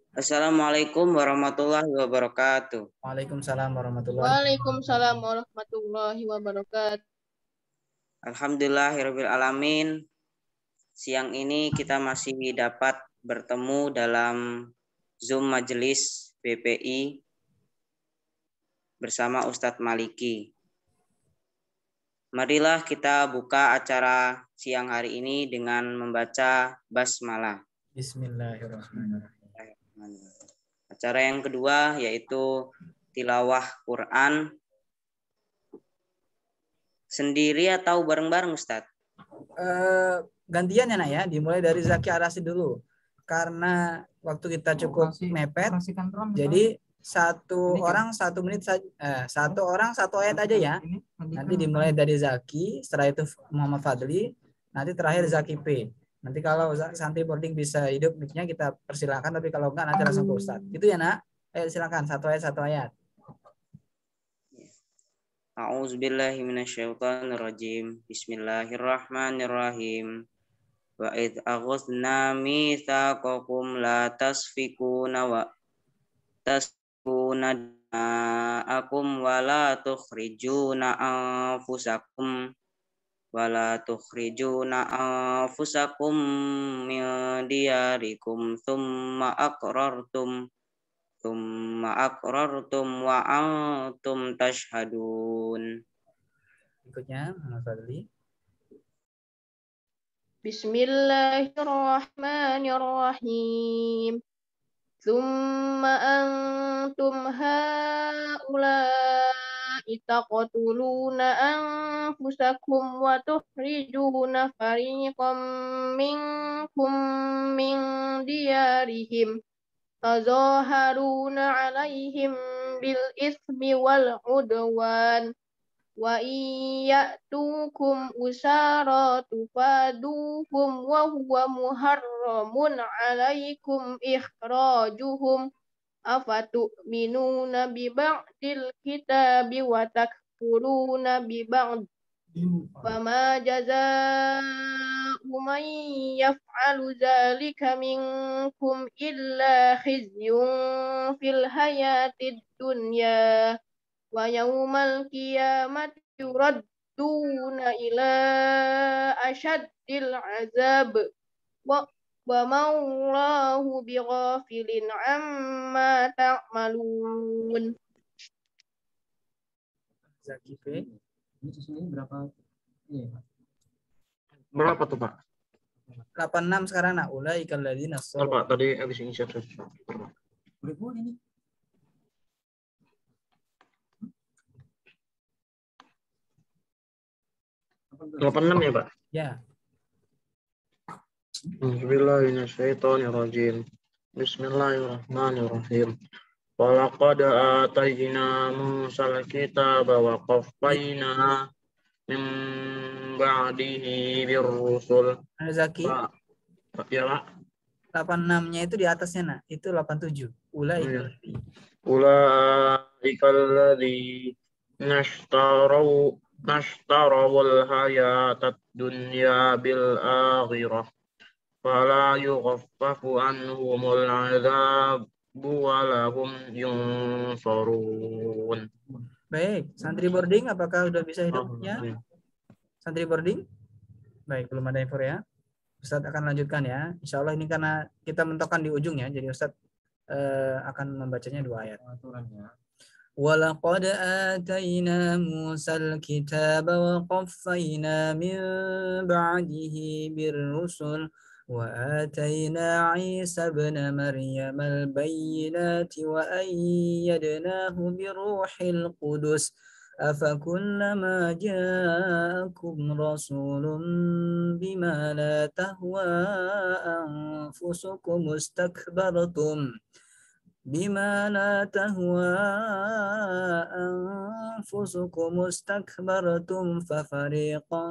Assalamualaikum warahmatullahi wabarakatuh. Waalaikumsalam warahmatullahi Waalaikumsalam warahmatullahi wabarakatuh. Alhamdulillahirabbil alamin. Siang ini kita masih dapat bertemu dalam Zoom Majelis BPI bersama Ustadz Maliki. Marilah kita buka acara siang hari ini dengan membaca basmalah. Bismillahirrahmanirrahim. Acara yang kedua yaitu tilawah Quran. Sendiri atau bareng-bareng Ustadz? Gantian ya nak ya, dimulai dari Zaki Arasi dulu. Karena waktu kita cukup mepet, jadi satu orang 1 menit saja, satu orang 1 ayat aja ya. Nanti dimulai dari Zaki, setelah itu Muhammad Fadli, nanti terakhir Zaki P. Nanti kalau santri boarding bisa hidup mic-nya kita persilakan, tapi kalau enggak nanti langsung ke Ustadz. Itu ya nak. Ayo silakan 1 ayat 1 ayat. A'udzubillahi minasyaitonirrajim. Bismillahirrahmanirrahim. Wa idz aghadna mitsaqakum la tasfikuna dima'akum wa la tukhrijuna anfusakum min diyarikum thumma aqrartum wa antum tashhadun. Berikutnya Muhammad Fadli. Bismillahirrahmanirrahim. Tsumma antum haula'i taqtuluna anfusakum wa tukhrijuna fariqam minkum min diyarihim tazaharuna 'alaihim bil ismi wal 'udwan wa iyyatukum usara tufaduhum wa huwa muharramun 'alaikum ikhrajuhum afatu'minuna bi ba'dil kitabi wa takfuruna bi ba'd fama jazaa'u man yaf'alu dzalika minkum illa khizyun fil hayatid dunya wa yaumal qiyamati yuradduna ila asyaddil azab wa ma'allahu bighafilin amma ta'malun. Zaki P. Ini susunya berapa? Berapa tuh Pak? 86 sekarang nak. Ulaikal ladzina Pak tadi habis ini siap. Berapa ini? Delapan 86 ya Pak? Ya. Bismillahirrahmanirrahim. Bismillahirrahmanirrahim. Walaqad atayna Musal kitaba wa qaffayna min ba'dihi birrusul. Zaki. Ya Pak. 86-nya itu di atasnya nak. Itu 87. Ulaikal ladzi nashtarawul hayatad dunya bil akhirah fala yughaffafu anhumul adzabu wa lahum yunsarun. Baik, santri boarding apakah sudah bisa hidupnya? Santri boarding? Baik, belum ada info ya. Ustadz akan lanjutkan ya. Insya Allah ini karena kita mentokkan di ujung ya. Jadi Ustadz akan membacanya 2 ayat. وَلَقَدْ آتَيْنَا مُوسَى الْكِتَابَ وَقَفَّيْنَا مِنْ بَعْدِهِ بِالرُّسُلِ وَآتَيْنَا عِيسَى ابْنَ مَرْيَمَ الْبَيِّنَاتِ وَأَيَّدْنَاهُ بِرُوحِ الْقُدُسِ أَفَكُلَّمَا جَاءَكُمْ رَسُولٌ بِمَا لَا تَهْوَى أَنفُسُكُمُ اسْتَكْبَرْتُمْ ففريقا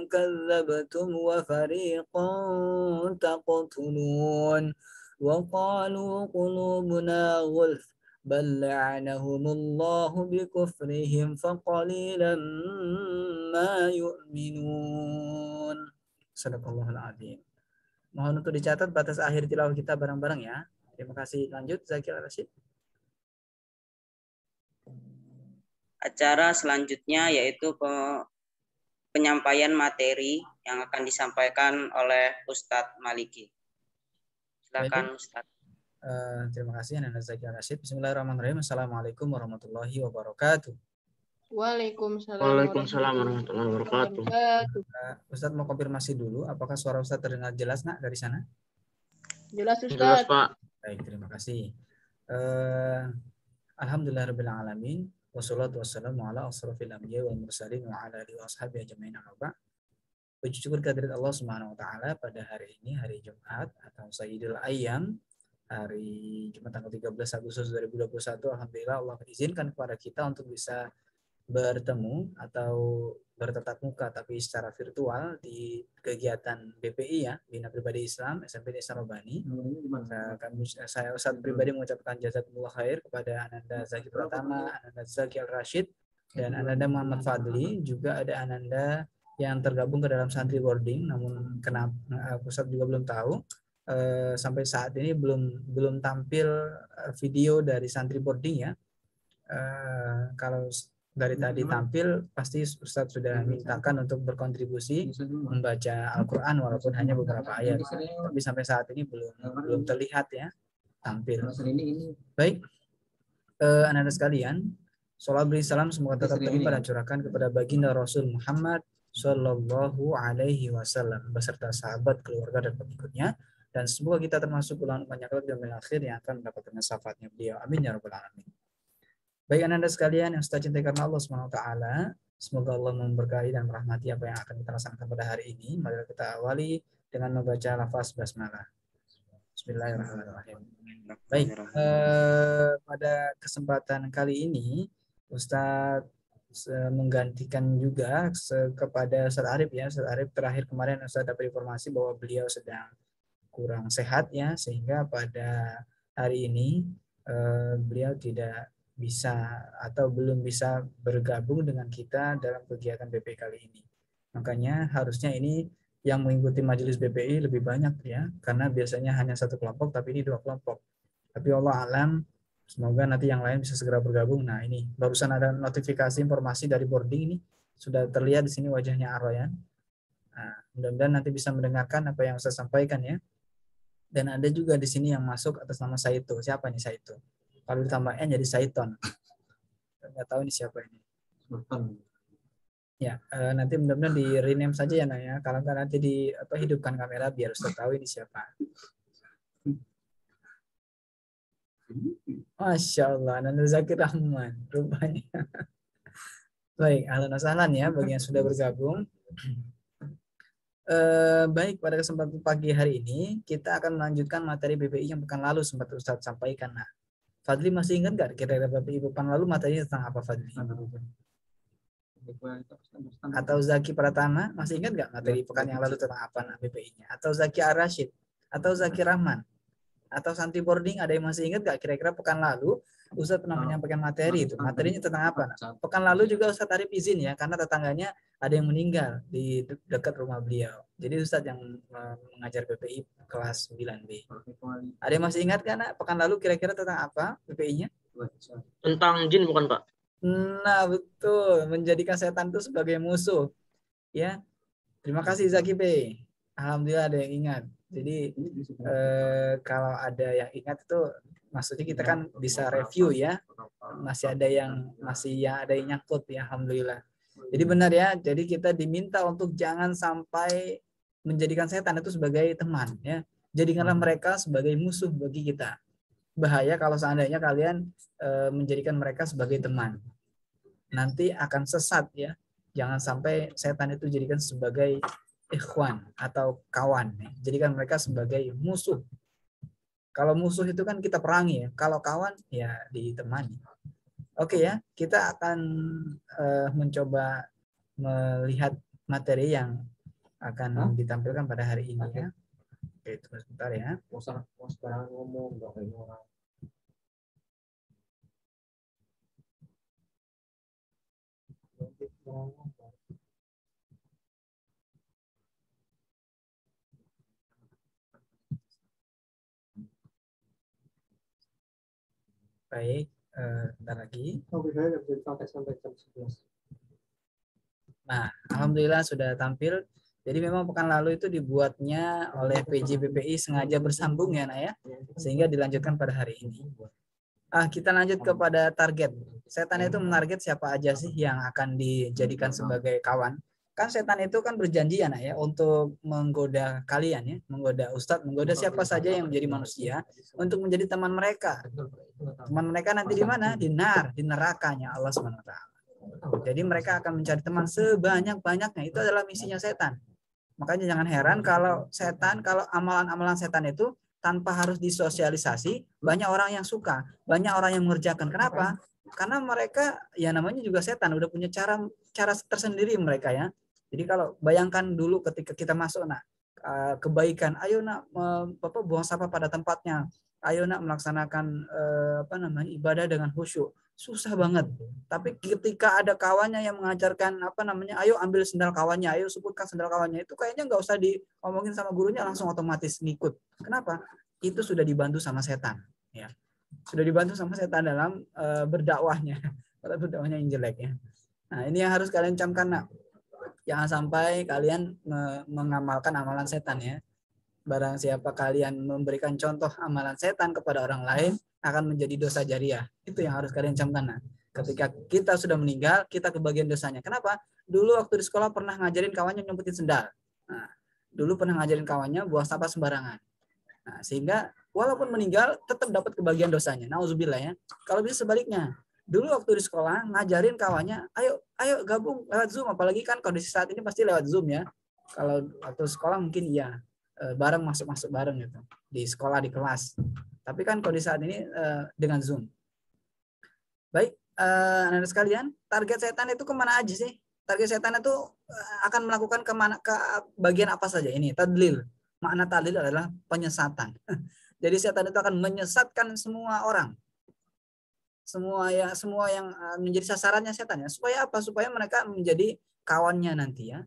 كذبتم وفريقا تقتلون وقالوا قلوبنا غلف بل لعنهم الله بكفرهم فقليلا ما يؤمنون. Sadaqallahul adzim. Mohon untuk dicatat batas akhir tilawah kita bareng-bareng ya. Terima kasih. Lanjut Zaki Al-Rashid. Acara selanjutnya yaitu penyampaian materi yang akan disampaikan oleh Ustadz Maliki. Silakan Ustadz. Terima kasih Nana Zaki Al-Rashid. Bismillahirrahmanirrahim. Assalamualaikum warahmatullahi wabarakatuh. Waalaikumsalam warahmatullahi wabarakatuh. Ustadz mau konfirmasi dulu, apakah suara Ustadz terdengar jelas nak dari sana? Jelas Jelas, Ustaz. Pak. Baik, terima kasih. Alhamdulillahirabbil alamin wassalatu wassalamu ala asrofil anbiya wal mursalin wa ala alihi washabihi ajmain amma ba'd. Puji syukur kehadirat Allah Subhanahu wa taala pada hari ini, hari Jumat atau Sayyidul Ayyam, hari Jumat tanggal 13 Agustus 2021. Alhamdulillah Allah izinkan kepada kita untuk bisa bertemu atau bertatap muka tapi secara virtual di kegiatan BPI ya, Bina Pribadi Islam SMP Desa Robani. Saya Ustadz pribadi mengucapkan jazakumullah khair kepada Ananda Zaki Pratama, Ananda Zaki Al-Rashid, dan Ananda Muhammad Fadli. Juga ada Ananda yang tergabung ke dalam santri boarding, namun kenapa Ustadz juga belum tahu. Sampai saat ini belum tampil video dari santri boarding ya. Kalau dari tadi tampil pasti Ustadz sudah mintakan untuk berkontribusi membaca Al-Quran walaupun hanya beberapa ayat, tapi sampai saat ini belum terlihat ya tampil. Baik, anak-anak sekalian, sholawat beri salam semoga tetap terlimpah dan curahkan kepada baginda Rasul Muhammad Shallallahu Alaihi Wasallam beserta sahabat, keluarga dan pengikutnya, dan semoga kita termasuk golongan banyak dan akhir yang akan mendapatkan syafaatnya beliau. Amin ya rabbal alamin. Baik anak-anak sekalian yang saya cintai karena Allah Subhanahu wa taala, semoga Allah memberkahi dan merahmati apa yang akan kita laksanakan pada hari ini. Mari kita awali dengan membaca lafaz basmalah. Bismillahirrahmanirrahim. Baik, pada kesempatan kali ini Ustadz menggantikan juga kepada Ustadz Arif ya. Ustadz Arif terakhir kemarin Ustadz dapat informasi bahwa beliau sedang kurang sehat ya, sehingga pada hari ini beliau tidak bisa atau belum bisa bergabung dengan kita dalam kegiatan BPI kali ini. Makanya harusnya ini yang mengikuti majelis BPI lebih banyak ya, karena biasanya hanya satu kelompok tapi ini 2 kelompok. Tapi Allah alam, semoga nanti yang lain bisa segera bergabung. Nah ini barusan ada notifikasi informasi dari boarding ini, sudah terlihat di sini wajahnya Arroyan. Nah, mudah-mudahan nanti bisa mendengarkan apa yang saya sampaikan ya. Dan ada juga di sini yang masuk atas nama Saito. Siapa nih Saito? Kalau ditambah N jadi Saiton. Nggak tahu ini siapa ini. Ya, nanti mudah-mudahan di rename saja ya Naya. Kalau nggak nanti hidupkan kamera biar Ustaz tahu ini siapa. Masya Allah, Nanda Zakir Rahman rupanya. Baik, ahlan wa sahlan ya bagi yang sudah bergabung. Baik, pada kesempatan pagi hari ini kita akan melanjutkan materi BPI yang pekan lalu sempat Ustaz sampaikan. Nah, Fadli masih ingat nggak kira-kira BPI pekan lalu materinya tentang apa Fadli? Atau Zaki Pratama masih ingat nggak materi pekan yang lalu tentang apa BPI-nya? Atau Zaki Ar-Rashid? Atau Zaki Rahman? Atau Santi Boarding ada yang masih ingat nggak kira-kira pekan lalu Ustaz pernah menyampaikan materi itu? Materinya tentang apa? Nah, pekan lalu juga Ustaz Arif izin ya karena tetangganya ada yang meninggal di dekat rumah beliau. Jadi Ustaz yang mengajar BPI kelas 9B. Ada yang masih ingat kan pekan lalu kira-kira tentang apa BPI-nya? Tentang jin bukan Pak? Nah betul, menjadikan setan itu sebagai musuh. Ya, terima kasih Zaki B. Alhamdulillah ada yang ingat. Jadi kalau ada yang ingat itu maksudnya kita kan bisa review ya. Masih ada yang nyangkut ya, alhamdulillah. Jadi benar ya. Jadi kita diminta untuk jangan sampai menjadikan setan itu sebagai teman ya. Jadikanlah mereka sebagai musuh bagi kita. Bahaya kalau seandainya kalian menjadikan mereka sebagai teman. Nanti akan sesat ya. Jangan sampai setan itu jadikan sebagai ikhwan atau kawan. Jadikan mereka sebagai musuh. Kalau musuh itu kan kita perangi ya. Kalau kawan ya ditemani. Oke ya, kita akan mencoba melihat materi yang akan ditampilkan pada hari ini ya. Oke, tunggu sebentar ya. Ngomong orang. Baik, bentar lagi. Nah, alhamdulillah sudah tampil. Jadi memang pekan lalu itu dibuatnya oleh PJ BPI sengaja bersambung ya, Nak ya, sehingga dilanjutkan pada hari ini. Kita lanjut kepada target. Setan itu menarget siapa aja sih yang akan dijadikan sebagai kawan? Kan setan itu kan berjanji ya, Nak ya, untuk menggoda kalian ya, menggoda ustadz, menggoda siapa saja yang menjadi manusia untuk menjadi teman mereka. Teman mereka nanti di mana? Di nerakanya Allah SWT. Jadi mereka akan mencari teman sebanyak-banyaknya. Itu adalah misinya setan. Makanya jangan heran kalau amalan-amalan setan itu tanpa harus disosialisasi, banyak orang yang suka, banyak orang yang mengerjakan. Kenapa? Karena mereka ya namanya juga setan, udah punya cara tersendiri mereka ya. Jadi kalau bayangkan dulu ketika kita masuk, Nak, kebaikan, ayo Nak, buang sampah pada tempatnya, ayo Nak melaksanakan ibadah dengan khusyuk. Susah banget. Tapi ketika ada kawannya yang mengajarkan ayo ambil sendal kawannya, ayo sebutkan sendal kawannya, itu kayaknya nggak usah diomongin sama gurunya, langsung otomatis ngikut. Kenapa? Itu sudah dibantu sama setan, ya. Sudah dibantu sama setan dalam berdakwahnya, kalau berdakwahnya yang jelek ya. Nah, ini yang harus kalian camkan, Nak. Jangan sampai kalian mengamalkan amalan setan ya. Barang siapa kalian memberikan contoh amalan setan kepada orang lain, akan menjadi dosa jariah. Itu yang harus kalian camkan. Nah, ketika kita sudah meninggal, kita kebagian dosanya. Kenapa? Dulu waktu di sekolah pernah ngajarin kawannya nyumpetin sendal. Nah, dulu pernah ngajarin kawannya buang sampah sembarangan. Nah, sehingga walaupun meninggal tetap dapat kebagian dosanya. Nauzubillah ya. Kalau bisa sebaliknya, dulu waktu di sekolah ngajarin kawannya, ayo gabung lewat Zoom, apalagi kan kondisi saat ini pasti lewat Zoom ya. Kalau waktu sekolah mungkin iya, bareng masuk bareng gitu di sekolah di kelas. Tapi kan kondisi saat ini dengan Zoom. Baik, anak-anak sekalian, target setan itu kemana aja sih? Target setan itu akan melakukan ke bagian apa saja? Ini tadlil. Makna tadlil adalah penyesatan. Jadi setan itu akan menyesatkan semua orang. Semua yang menjadi sasarannya setan ya. Supaya apa? Supaya mereka menjadi kawannya nanti ya.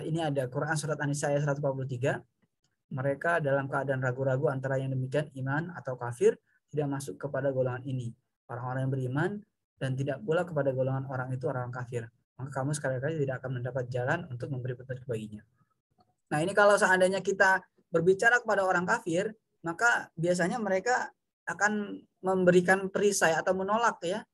Ini ada Quran surat An-Nisa ayat 143. Mereka dalam keadaan ragu-ragu antara yang demikian iman atau kafir, tidak masuk kepada golongan ini. Orang-orang yang beriman dan tidak pula kepada golongan orang itu orang kafir. Maka kamu sekali-kali tidak akan mendapat jalan untuk memberi petunjuk baginya. Nah, ini kalau seandainya kita berbicara kepada orang kafir, maka biasanya mereka akan memberikan perisai atau menolak ya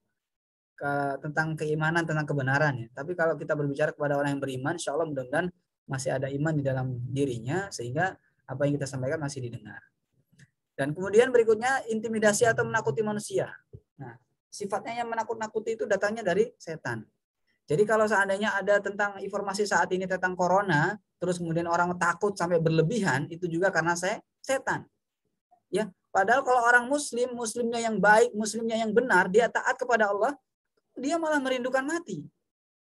tentang keimanan, tentang kebenaran ya. Tapi kalau kita berbicara kepada orang yang beriman, insya Allah mudah-mudahan masih ada iman di dalam dirinya, sehingga apa yang kita sampaikan masih didengar. Dan kemudian berikutnya intimidasi atau menakuti manusia. Nah, sifatnya yang menakut-nakuti itu datangnya dari setan. Jadi kalau seandainya ada tentang informasi saat ini tentang corona, terus kemudian orang takut sampai berlebihan, itu juga karena setan. Ya, padahal kalau orang muslimnya yang baik, muslimnya yang benar, dia taat kepada Allah, dia malah merindukan mati.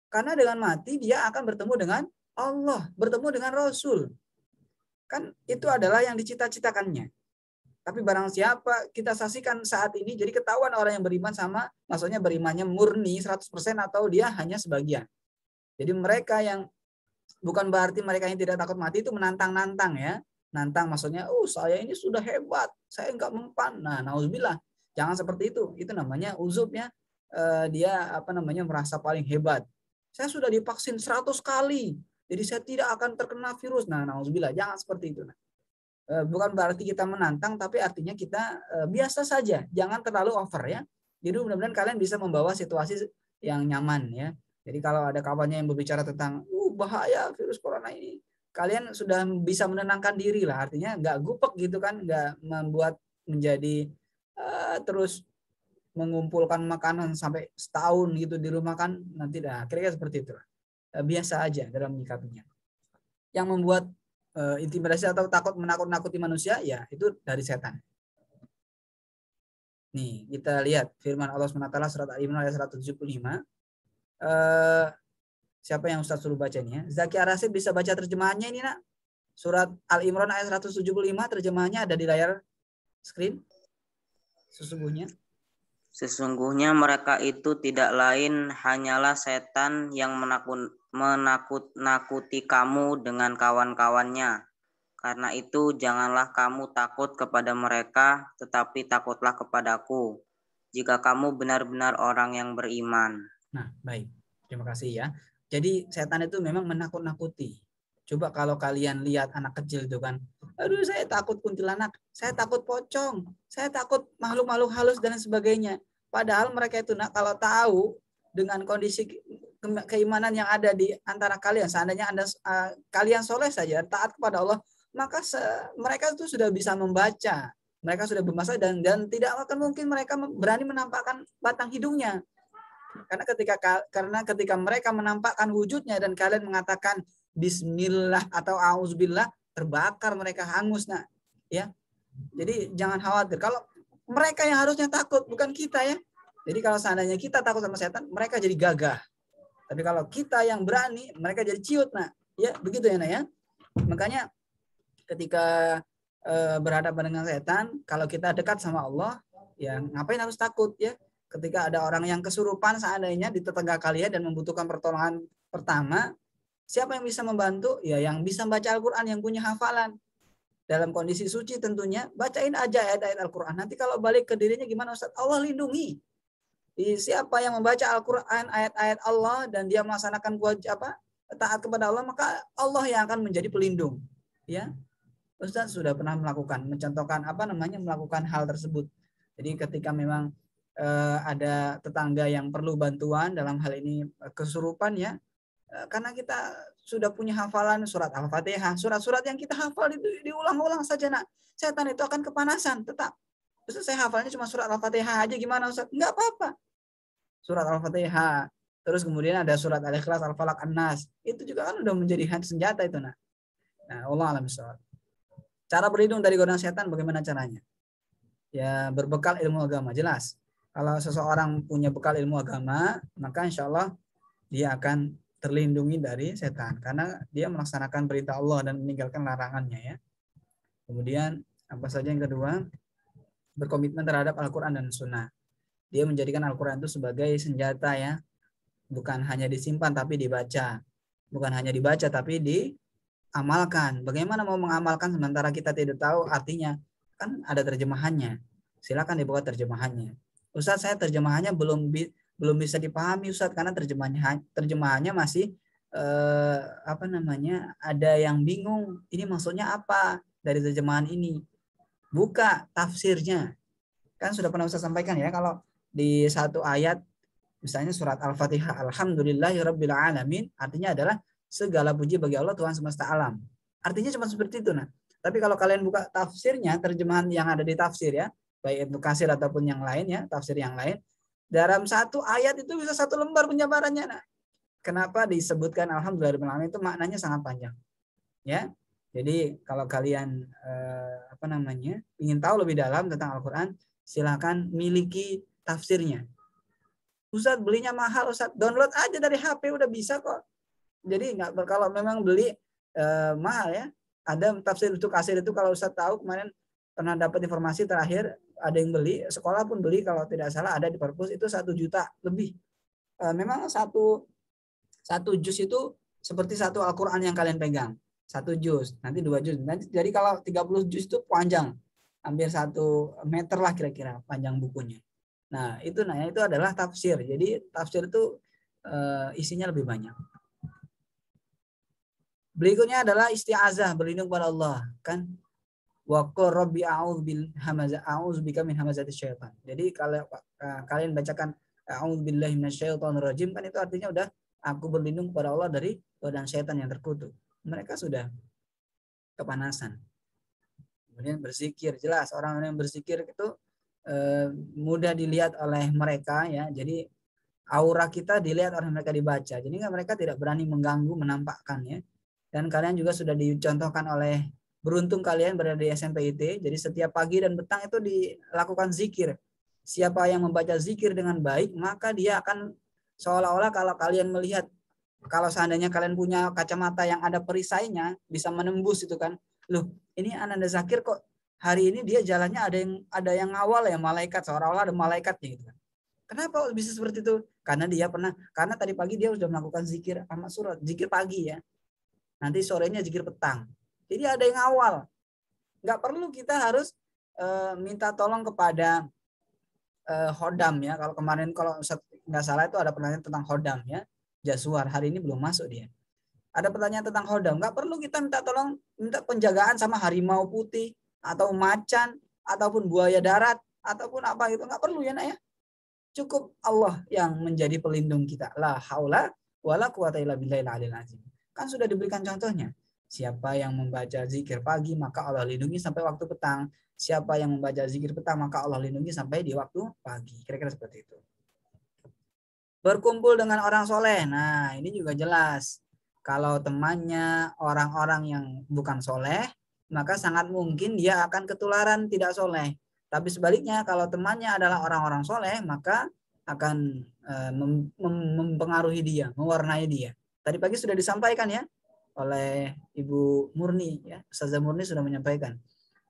Karena dengan mati dia akan bertemu dengan Allah, bertemu dengan Rasul. Kan itu adalah yang dicita-citakannya. Tapi barang siapa kita saksikan saat ini, jadi ketahuan orang yang beriman sama, maksudnya berimannya murni 100% atau dia hanya sebagian. Jadi mereka yang, bukan berarti mereka yang tidak takut mati itu menantang-nantang ya. Nantang maksudnya, saya ini sudah hebat, saya enggak mempan. Nah, nauzubillah, jangan seperti itu. Itu namanya uzub ya. Dia merasa paling hebat. Saya sudah divaksin 100 kali. Jadi saya tidak akan terkena virus. Nah, nauzubillah, jangan seperti itu. Bukan berarti kita menantang, tapi artinya kita biasa saja. Jangan terlalu over ya. Jadi mudah-mudahan kalian bisa membawa situasi yang nyaman ya. Jadi kalau ada kawannya yang berbicara tentang bahaya virus corona ini, kalian sudah bisa menenangkan diri lah. Artinya nggak gupek gitu kan, nggak membuat menjadi terus mengumpulkan makanan sampai setahun gitu di rumah kan, nanti kira-kira seperti itu. Biasa aja dalam menyikapinya. Yang membuat intimidasi atau takut menakut-nakuti manusia ya itu dari setan. Nih kita lihat firman Allah SWT surat Al-Imran ayat 175. Siapa yang Ustaz suruh bacanya? Zaki Arasid bisa baca terjemahannya ini Nak. Surat Al-Imran ayat 175 terjemahannya ada di layar screen. Sesungguhnya mereka itu tidak lain hanyalah setan yang menakut-nakuti kamu dengan kawan-kawannya. Karena itu janganlah kamu takut kepada mereka, tetapi takutlah kepadaku. jika kamu benar-benar orang yang beriman. Nah, baik. Terima kasih ya. Jadi setan itu memang menakut-nakuti. Coba kalau kalian lihat anak kecil itu kan, aduh saya takut kuntilanak, saya takut pocong, saya takut makhluk-makhluk halus dan sebagainya. Padahal mereka itu kalau tahu dengan kondisi keimanan yang ada di antara kalian, seandainya kalian soleh saja, taat kepada Allah, maka mereka itu sudah bisa membaca, mereka sudah bermasalah dan tidak akan mungkin mereka berani menampakkan batang hidungnya. Karena ketika mereka menampakkan wujudnya dan kalian mengatakan bismillah atau auzubillah, terbakar mereka, hangus nak. Ya. Jadi jangan khawatir. Kalau mereka yang harusnya takut, bukan kita ya. Jadi kalau seandainya kita takut sama setan, mereka jadi gagah. Tapi kalau kita yang berani, mereka jadi ciut nak. Ya, begitu ya nak ya. Makanya ketika berhadapan dengan setan, kalau kita dekat sama Allah, ya ngapain harus takut ya? Ketika ada orang yang kesurupan seandainya di tetangga kalian dan membutuhkan pertolongan pertama, siapa yang bisa membantu? Ya yang bisa membaca Al-Quran, yang punya hafalan. Dalam kondisi suci tentunya, bacain aja ayat-ayat Al-Quran. Nanti kalau balik ke dirinya gimana Ustaz? Allah lindungi. Siapa yang membaca Al-Quran, ayat-ayat Allah, dan dia melaksanakan taat kepada Allah, maka Allah yang akan menjadi pelindung. Ya, Ustaz sudah pernah mencontohkan melakukan hal tersebut. Jadi ketika memang ada tetangga yang perlu bantuan dalam hal ini kesurupan ya, karena kita sudah punya hafalan surat Al-Fatihah, surat-surat yang kita hafal itu diulang-ulang saja nak. Setan itu akan kepanasan tetap. Ustaz saya hafalnya cuma surat Al-Fatihah aja, gimana Ustaz? Enggak apa-apa. Surat Al-Fatihah, terus kemudian ada surat Al-Ikhlas, Al-Falaq, An-Nas. Itu juga kan udah menjadi senjata itu nak. Nah, Allah alam bisawab. Cara berlindung dari godaan setan bagaimana caranya? Ya berbekal ilmu agama, jelas. Kalau seseorang punya bekal ilmu agama, maka insya Allah dia akan terlindungi dari setan. Karena dia melaksanakan perintah Allah dan meninggalkan larangannya ya. Kemudian apa saja yang kedua? Berkomitmen terhadap Al-Quran dan Sunnah. Dia menjadikan Al-Quran itu sebagai senjata ya. Bukan hanya disimpan tapi dibaca. Bukan hanya dibaca tapi diamalkan. Bagaimana mau mengamalkan sementara kita tidak tahu artinya? Kan ada terjemahannya. Silakan dibuka terjemahannya. Ustaz saya terjemahannya belum bisa dipahami Ustaz karena terjemahannya masih ada yang bingung. Ini maksudnya apa dari terjemahan ini? Buka tafsirnya. Kan sudah pernah Ustaz sampaikan ya, kalau di satu ayat misalnya surat Al-Fatihah, Alhamdulillahirabbil alamin, artinya adalah segala puji bagi Allah Tuhan semesta alam. Artinya cuma seperti itu nah. Tapi kalau kalian buka tafsirnya, terjemahan yang ada di tafsir ya, baik Ibnu Katsir ataupun yang lain ya, tafsir yang lain, dalam satu ayat itu bisa satu lembar penjabarannya. Nah, kenapa disebutkan Alhamdulillahirabbil alamin itu maknanya sangat panjang. Ya. Jadi kalau kalian ingin tahu lebih dalam tentang Al-Qur'an, silakan miliki tafsirnya. Ustaz belinya mahal, Ustaz download aja dari HP udah bisa kok. Jadi kalau memang beli mahal ya. Ada tafsir Ibnu Katsir itu kalau Ustaz tahu kemarin pernah dapat informasi terakhir ada yang beli, sekolah pun beli kalau tidak salah ada di perpus itu 1 juta lebih. Memang satu juz itu seperti satu Al-Quran yang kalian pegang. 1 juz, nanti 2 juz. Nanti, jadi kalau 30 juz itu panjang. Hampir 1 meter lah kira-kira panjang bukunya. Nah, itu adalah tafsir. Jadi tafsir itu isinya lebih banyak. Berikutnya adalah isti'azah, berlindung kepada Allah, kan? Wa qur rabbi a'udzubika min hamazatis syaitan. Jadi kalau kalian bacakan a'udzubillahi minasyaitonir rajim, kan itu artinya udah aku berlindung kepada Allah dari godaan syaitan yang terkutuk. Mereka sudah kepanasan. Kemudian berzikir, jelas orang yang berzikir itu mudah dilihat oleh mereka ya. Jadi aura kita dilihat oleh mereka dibaca. Jadi mereka tidak berani mengganggu, menampakkan ya. Dan kalian juga sudah dicontohkan oleh beruntung kalian berada di SMP IT. Jadi setiap pagi dan petang itu dilakukan zikir. Siapa yang membaca zikir dengan baik, maka dia akan seolah-olah kalau kalian melihat, kalau seandainya kalian punya kacamata yang ada perisainya, bisa menembus itu kan. Loh, ini Ananda Zakir kok hari ini dia jalannya ada yang ngawal ya, malaikat, seolah-olah ada malaikatnya gitu kan. Kenapa bisa seperti itu? Karena tadi pagi dia sudah melakukan zikir sama surat, zikir pagi ya. Nanti sorenya zikir petang. Jadi ada yang awal. Nggak perlu kita harus minta tolong kepada hodam ya. Kalau kemarin kalau nggak salah itu ada pertanyaan tentang hodam ya. Jasuar hari ini belum masuk dia. Ada pertanyaan tentang hodam. Nggak perlu kita minta penjagaan sama harimau putih atau macan ataupun buaya darat ataupun apa gitu. Nggak perlu ya nak ya. Cukup Allah yang menjadi pelindung kita. La haula wala quwata illa billahil aliyil azim. Kan sudah diberikan contohnya. Siapa yang membaca zikir pagi maka Allah lindungi sampai waktu petang. Siapa yang membaca zikir petang maka Allah lindungi sampai di waktu pagi. Kira-kira seperti itu. Berkumpul dengan orang soleh. Nah ini juga jelas. Kalau temannya orang-orang yang bukan soleh, maka sangat mungkin dia akan ketularan tidak soleh. Tapi sebaliknya kalau temannya adalah orang-orang soleh, maka akan mempengaruhi dia, mewarnai dia. Tadi pagi sudah disampaikan ya oleh Ibu Murni, ya, Ustazah Murni sudah menyampaikan.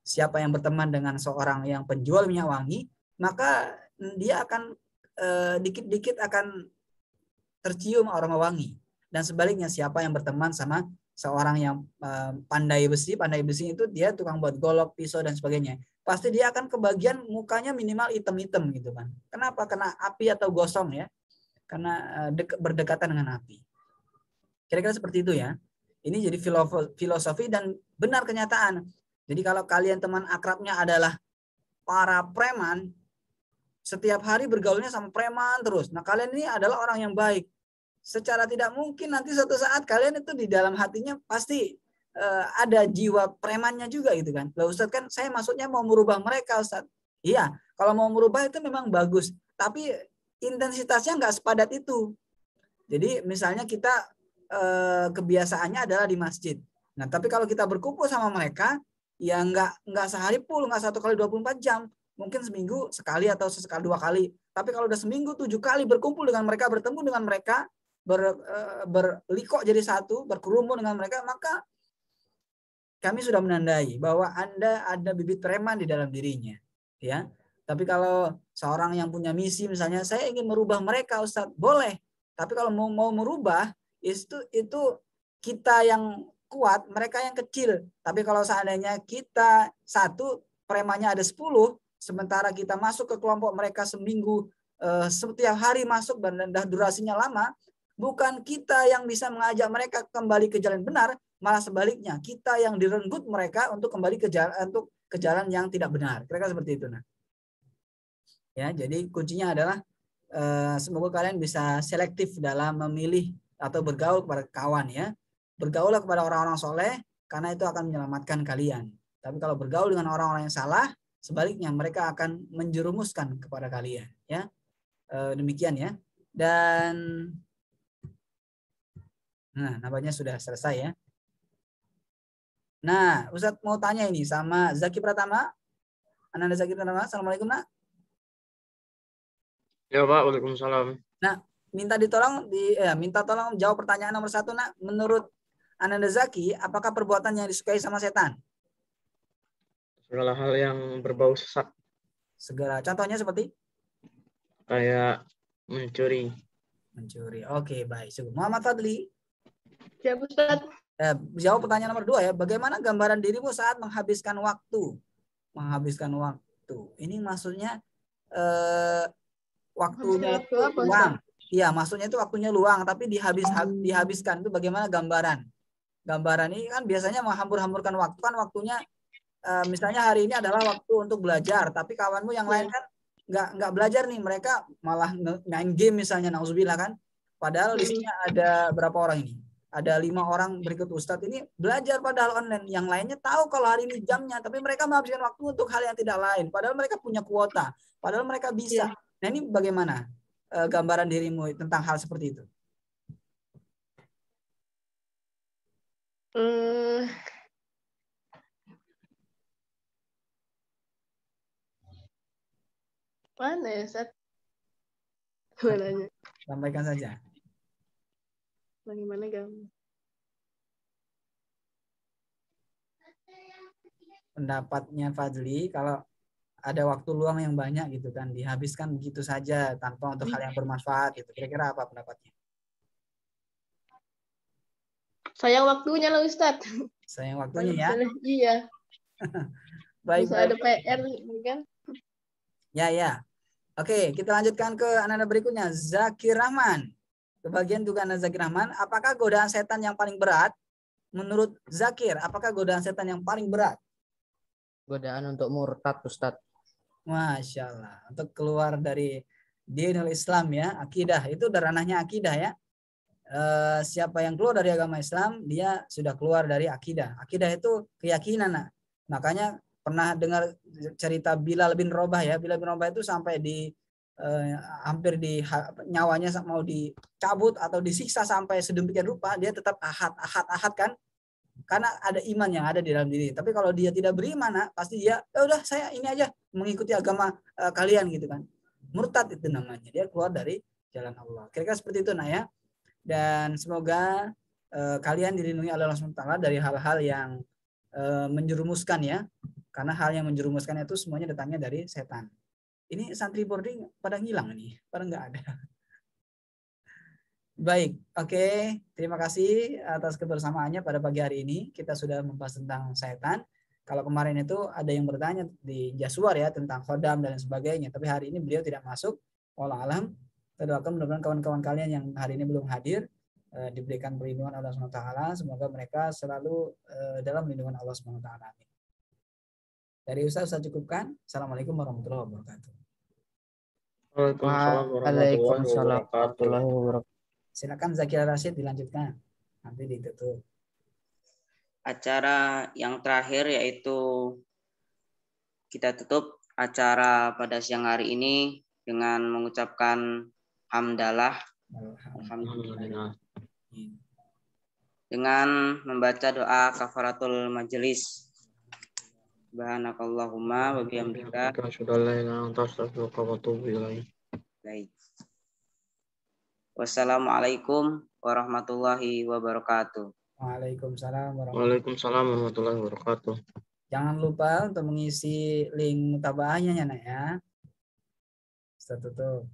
Siapa yang berteman dengan seorang yang penjual minyak wangi, maka dia akan dikit-dikit akan tercium aroma wangi. Dan sebaliknya siapa yang berteman sama seorang yang pandai besi itu dia tukang buat golok, pisau dan sebagainya. Pasti dia akan kebagian mukanya minimal hitam-hitam gitu kan. Kenapa? Kena api atau gosong ya. Karena berdekatan dengan api. Kira-kira seperti itu ya. Ini jadi filosofi dan benar kenyataan. Jadi kalau kalian teman akrabnya adalah para preman, setiap hari bergaulnya sama preman terus. Nah kalian ini adalah orang yang baik. Secara tidak mungkin nanti suatu saat kalian itu di dalam hatinya pasti ada jiwa premannya juga gitu kan. Lah Ustadz kan saya maksudnya mau merubah mereka Ustadz. Iya, kalau mau merubah itu memang bagus. Tapi intensitasnya nggak sepadat itu. Jadi misalnya kita kebiasaannya adalah di masjid. Nah tapi kalau kita berkumpul sama mereka, ya nggak sehari full, nggak 1 kali 24 jam. Mungkin seminggu sekali atau sesekali 2 kali. Tapi kalau udah seminggu 7 kali berkumpul dengan mereka, bertemu dengan mereka, berlikok jadi satu, berkerumun dengan mereka, maka kami sudah menandai bahwa Anda ada bibit preman di dalam dirinya, ya. Tapi kalau seorang yang punya misi, misalnya saya ingin merubah mereka, Ustadz, boleh. Tapi kalau mau merubah, itu kita yang kuat, mereka yang kecil. Tapi kalau seandainya kita satu, premannya ada 10, sementara kita masuk ke kelompok mereka seminggu, setiap hari masuk dan durasinya lama, bukan kita yang bisa mengajak mereka kembali ke jalan benar, malah sebaliknya kita yang direnggut mereka untuk kembali ke jalan yang tidak benar. Kira-kira seperti itu. Nah, ya, jadi kuncinya adalah semoga kalian bisa selektif dalam memilih atau bergaul kepada kawan ya. Bergaullah kepada orang-orang soleh karena itu akan menyelamatkan kalian. Tapi kalau bergaul dengan orang-orang yang salah, sebaliknya mereka akan menjerumuskan kepada kalian. Ya, demikian ya. Dan nah, nampaknya sudah selesai ya. Nah, Ustadz mau tanya ini sama Zaki Pratama. Ananda Zaki Pratama, Assalamualaikum nak. Ya Pak, waalaikumsalam. Nah, minta tolong jawab pertanyaan nomor 1 nak. Menurut Ananda Zaki, apakah perbuatan yang disukai sama setan? Segala hal yang berbau sesat. Segala. Contohnya seperti? Kayak mencuri. Mencuri. Oke, baik. Muhammad Fadli. Ya Ustaz. Jawab pertanyaan nomor 2 ya. Bagaimana gambaran dirimu saat menghabiskan waktu? Menghabiskan waktu. Ini maksudnya waktunya itu luang. Iya, maksudnya itu waktunya luang, tapi dihabiskan itu bagaimana gambaran? Gambaran ini kan biasanya menghambur-hamburkan waktu kan waktunya misalnya hari ini adalah waktu untuk belajar, tapi kawanmu yang lain kan nggak belajar nih, mereka malah main game misalnya, nauzubillah kan. Padahal di sini ada berapa orang ini? Ada 5 orang berikut Ustadz ini belajar padahal online. Yang lainnya tahu kalau hari ini jamnya, tapi mereka menghabiskan waktu untuk hal yang tidak lain. Padahal mereka punya kuota, padahal mereka bisa. Nah ini bagaimana gambaran dirimu tentang hal seperti itu? Mana ya Ustaz? Sampaikan saja. Bagaimana gambar? Pendapatnya Fadli, kalau ada waktu luang yang banyak gitu kan, dihabiskan begitu saja tanpa untuk hal yang bermanfaat gitu. Kira-kira apa pendapatnya? Sayang waktunya lah Ustadz. Sayang waktunya ya? Iya. Baik, bisa ada PR kan? Ya. Oke, kita lanjutkan ke anak-anak berikutnya. Zakir Rahman. Kebagian juga anak Zakir Rahman. Apakah godaan setan yang paling berat? Menurut Zakir, apakah godaan setan yang paling berat? Godaan untuk murtad, Ustadz. Masya Allah. Untuk keluar dari dinul Islam ya, akidah. Itu udah ranahnya akidah ya. Siapa yang keluar dari agama Islam, dia sudah keluar dari akidah. Akidah itu keyakinan. Nah. Makanya pernah dengar cerita Bilal bin Rabah ya. Bilal bin Rabah itu sampai hampir nyawanya mau dicabut atau disiksa sampai sedemikian rupa, dia tetap ahad kan, karena ada iman yang ada di dalam diri. Tapi kalau dia tidak beriman, pasti dia ya udah saya ini aja mengikuti agama kalian gitu kan. Murtad itu namanya, dia keluar dari jalan Allah. Kira-kira seperti itu ya. Dan semoga kalian dilindungi oleh Allah SWT dari hal-hal yang menjerumuskan ya, karena hal yang menjerumuskan itu semuanya datangnya dari setan. Ini santri boarding pada ngilang nih, pada nggak ada. Baik, oke. Terima kasih atas kebersamaannya pada pagi hari ini. Kita sudah membahas tentang setan. Kalau kemarin itu ada yang bertanya di Jaswar ya tentang khodam dan sebagainya, tapi hari ini beliau tidak masuk. Wallahu alam. Kita doakan mudah-mudahan kawan-kawan kalian yang hari ini belum hadir diberikan perlindungan Allah SWT. Semoga mereka selalu dalam lindungan Allah SWT. Dari Ustaz cukupkan. Assalamualaikum warahmatullahi wabarakatuh. Waalaikumsalam warahmatullahi wabarakatuh. Silakan Zakir Rashid dilanjutkan. Nanti ditutup. Acara yang terakhir yaitu kita tutup acara pada siang hari ini dengan mengucapkan hamdalah. Alhamdulillah. Dengan membaca doa kafaratul majelis. Subhanakallahumma wa bihamdika. Baik. Wassalamualaikum warahmatullahi wabarakatuh. Waalaikumsalam warahmatullahi wabarakatuh. Jangan lupa untuk mengisi link mutaba'ahnya ya, Nak ya. Kita tutup.